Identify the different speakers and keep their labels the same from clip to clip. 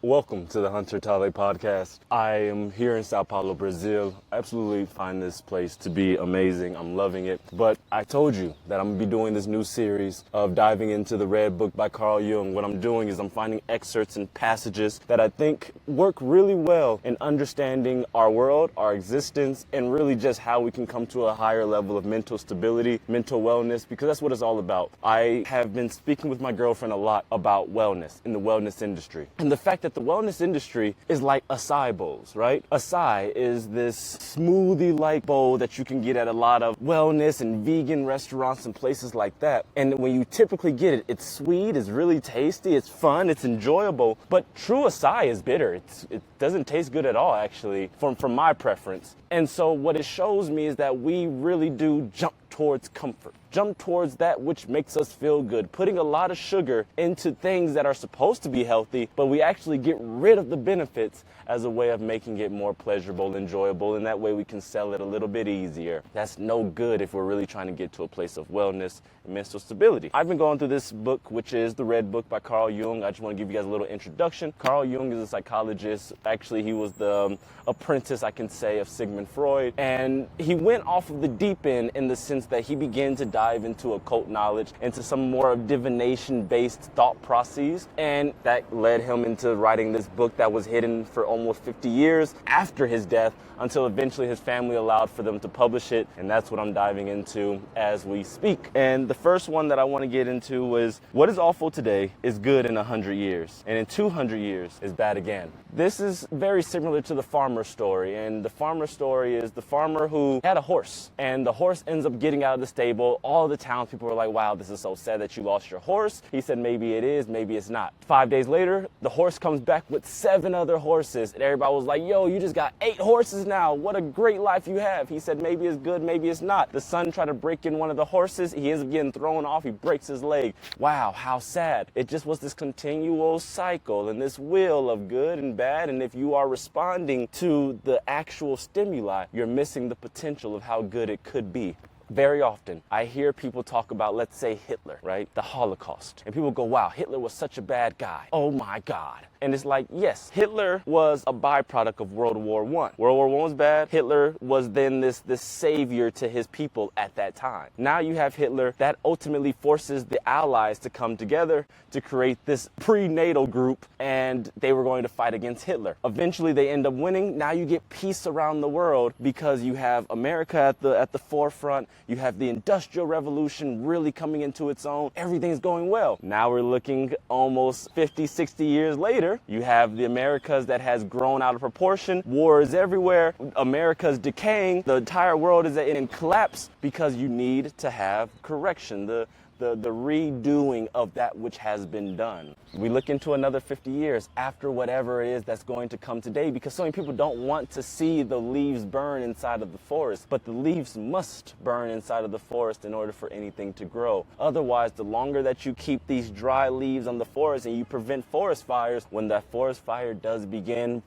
Speaker 1: Welcome to the Hunter Tale podcast. I am here in Sao Paulo, Brazil. I absolutely find this place to be amazing. I'm loving it. But I told you that I'm going to be doing this new series of diving into the Red Book by Carl Jung. What I'm doing is I'm finding excerpts and passages that I think work really well in understanding our world, our existence, and really just how we can come to a higher level of mental stability, mental wellness, because that's what it's all about. I have been speaking with my girlfriend a lot about wellness in the wellness industry. And the fact that the wellness industry is like acai bowls, right? Acai is this smoothie-like bowl that you can get at a lot of wellness and vegan restaurants and places like that. And when you typically get it, it's sweet, it's really tasty, it's fun, it's enjoyable. But true acai is bitter. It doesn't taste good at all, actually, from my preference. And so what it shows me is that we really do jump towards comfort, jump towards that which makes us feel good, putting a lot of sugar into things that are supposed to be healthy, but we actually get rid of the benefits as a way of making it more pleasurable, enjoyable, and that way we can sell it a little bit easier. That's no good if we're really trying to get to a place of wellness and mental stability. I've been going through this book, which is The Red Book by Carl Jung. I just want to give you guys a little introduction. Carl Jung is a psychologist. Actually, he was the apprentice, I can say, of Sigmund Freud, and he went off of the deep end in the sense that he began to dive into occult knowledge, into some more of divination-based thought processes, and that led him into writing this book that was hidden for almost 50 years after his death, until eventually his family allowed for them to publish it, and that's what I'm diving into as we speak. And the first one that I want to get into was, what is awful today is good in 100 years, and in 200 years is bad again. This is very similar to the farmer story, and the farmer story is the farmer who had a horse, and the horse ends up getting out of the stable. All the townspeople were like, wow, this is so sad that you lost your horse. He said, maybe it is, maybe it's not. 5 days later, the horse comes back with 7 other horses, and everybody was like, yo, you just got 8 horses now. What a great life you have. He said, maybe it's good, maybe it's not. The son tried to break in one of the horses. He ends up getting thrown off. He breaks his leg. Wow, how sad. It just was this continual cycle and this wheel of good and bad. And if you are responding to the actual stimuli, you're missing the potential of how good it could be. Very often, I hear people talk about, let's say, Hitler, right? The Holocaust. And people go, wow, Hitler was such a bad guy. Oh my God. And it's like, yes, Hitler was a byproduct of World War I. World War I was bad. Hitler was then this savior to his people at that time. Now you have Hitler that ultimately forces the Allies to come together to create this prenatal group, and they were going to fight against Hitler. Eventually, they end up winning. Now you get peace around the world because you have America at the forefront. You have the Industrial Revolution really coming into its own. Everything's going well. Now we're looking almost 50, 60 years later. You have the Americas that has grown out of proportion. War is everywhere. America's decaying. The entire world is in collapse because you need to have correction, the redoing of that which has been done. We look into another 50 years after whatever it is that's going to come today, because so many people don't want to see the leaves burn inside of the forest, but the leaves must burn inside of the forest in order for anything to grow. Otherwise, the longer that you keep these dry leaves on the forest and you prevent forest fires, when that forest fire does begin,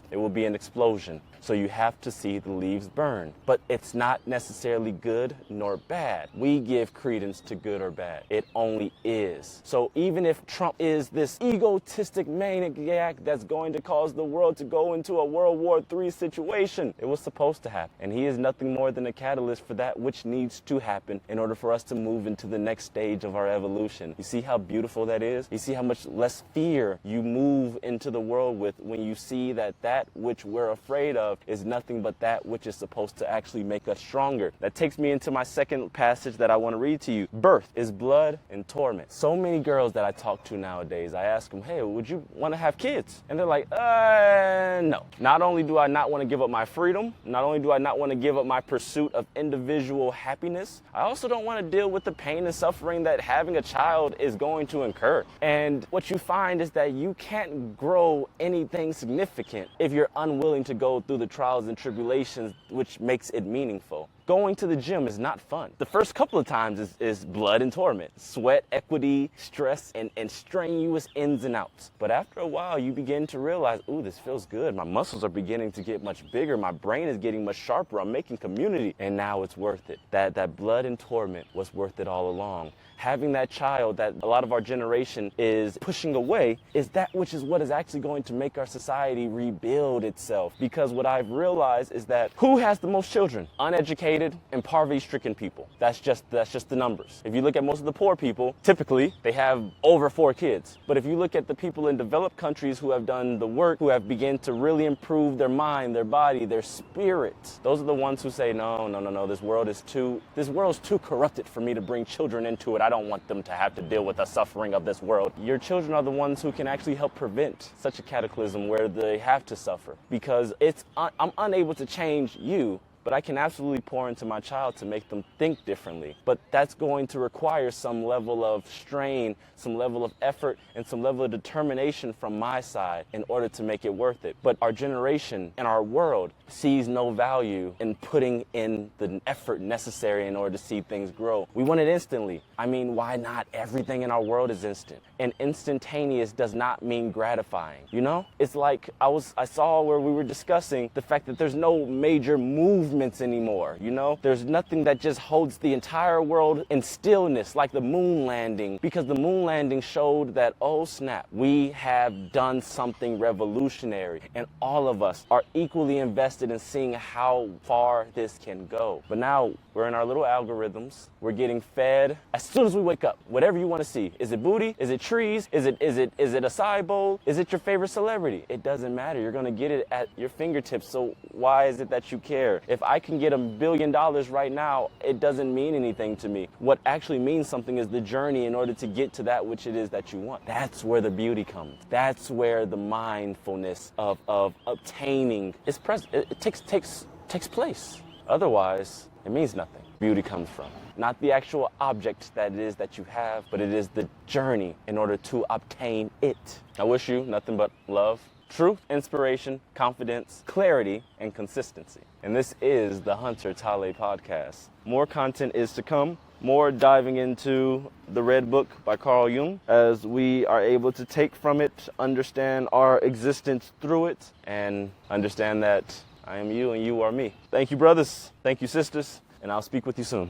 Speaker 1: it will be an explosion. So you have to see the leaves burn. But it's not necessarily good nor bad. We give credence to good or bad. It only is. So even if Trump is this egotistic maniac that's going to cause the world to go into a World War III situation, it was supposed to happen. And he is nothing more than a catalyst for that which needs to happen in order for us to move into the next stage of our evolution. You see how beautiful that is? You see how much less fear you move into the world with when you see that which we're afraid of is nothing but that which is supposed to actually make us stronger. That takes me into my second passage that I want to read to you. Birth is blood and torment. So many girls that I talk to nowadays, I ask them, hey, would you want to have kids? And they're like, no. Not only do I not want to give up my freedom, not only do I not want to give up my pursuit of individual happiness, I also don't want to deal with the pain and suffering that having a child is going to incur. And what you find is that you can't grow anything significant if you're unwilling to go through the trials and tribulations, which makes it meaningful. Going to the gym is not fun. The first couple of times is blood and torment, sweat, equity, stress, and strenuous ins and outs. But after a while, you begin to realize, ooh, this feels good. My muscles are beginning to get much bigger. My brain is getting much sharper. I'm making community, and now it's worth it. That blood and torment was worth it all along. having that child that a lot of our generation is pushing away is that which is what is actually going to make our society rebuild itself. Because what I've realized is that who has the most children? Uneducated and poverty-stricken people. That's just the numbers. If you look at most of the poor people, typically they have over 4 kids. But if you look at the people in developed countries who have done the work, who have begun to really improve their mind, their body, their spirit, those are the ones who say, no, this world is too corrupted for me to bring children into it. I don't want them to have to deal with the suffering of this world. Your children are the ones who can actually help prevent such a cataclysm where they have to suffer, because I'm unable to change you, but I can absolutely pour into my child to make them think differently. But that's going to require some level of strain, some level of effort, and some level of determination from my side in order to make it worth it. But our generation and our world sees no value in putting in the effort necessary in order to see things grow. We want it instantly. I mean, why not? Everything in our world is instant. And instantaneous does not mean gratifying. You know? It's like I saw where we were discussing the fact that there's no major movements anymore. You know? There's nothing that just holds the entire world in stillness, like the moon landing, because the moon landing showed that, oh snap, we have done something revolutionary, and all of us are equally invested in seeing how far this can go. But now we're in our little algorithms. We're getting fed as soon as we wake up. Whatever you want to see. Is it booty? Is it trees? Is it a side bowl? Is it your favorite celebrity? It doesn't matter. You're going to get it at your fingertips. So why is it that you care? If I can get $1 billion right now, it doesn't mean anything to me. What actually means something is the journey in order to get to that which it is that you want. That's where the beauty comes. That's where the mindfulness of obtaining is present. It takes place. Otherwise, it means nothing. Beauty comes from not the actual object that it is that you have, but it is the journey in order to obtain it. I wish you nothing but love, truth, inspiration, confidence, clarity, and consistency. And this is the Hunter Tale Podcast. More content is to come. More diving into the Red Book by Carl Jung, as we are able to take from it, understand our existence through it, and understand that I am you and you are me. Thank you, brothers. Thank you, sisters. And I'll speak with you soon.